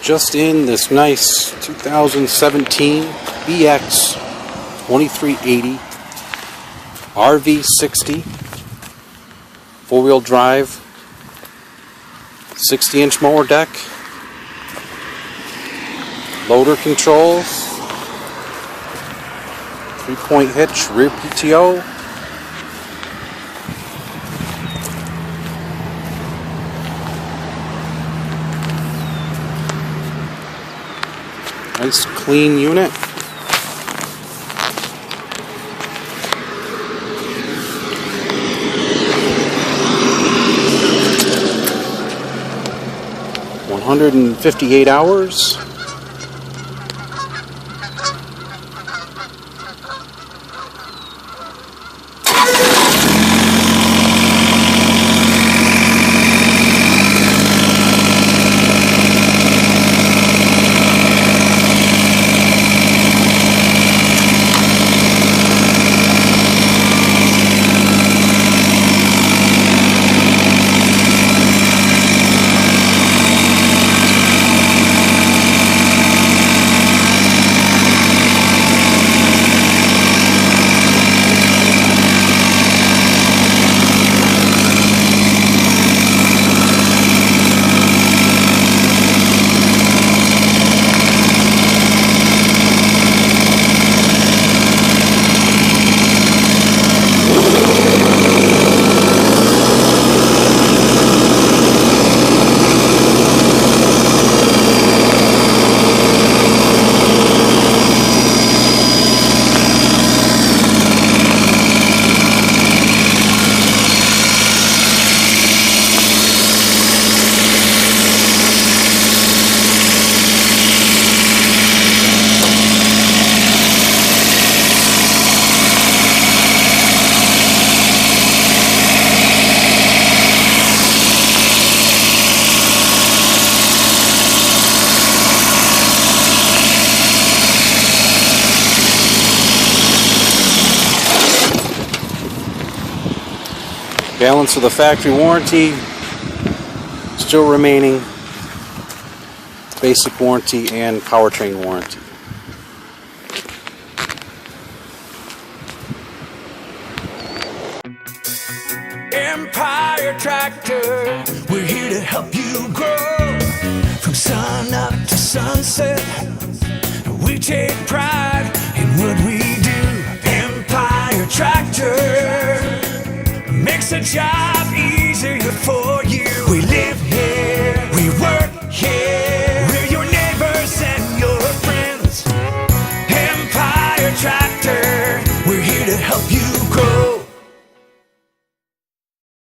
Just in this nice 2017 BX2380 RV60 four-wheel drive, 60-inch mower deck, loader controls, 3-point hitch, rear PTO. Nice clean unit. $158 hours. Balance of the factory warranty still remaining, basic warranty and powertrain warranty. Empire Tractor, we're here to help you grow. From sun up to sunset, we take pride in what we do. Empire Tractor makes a job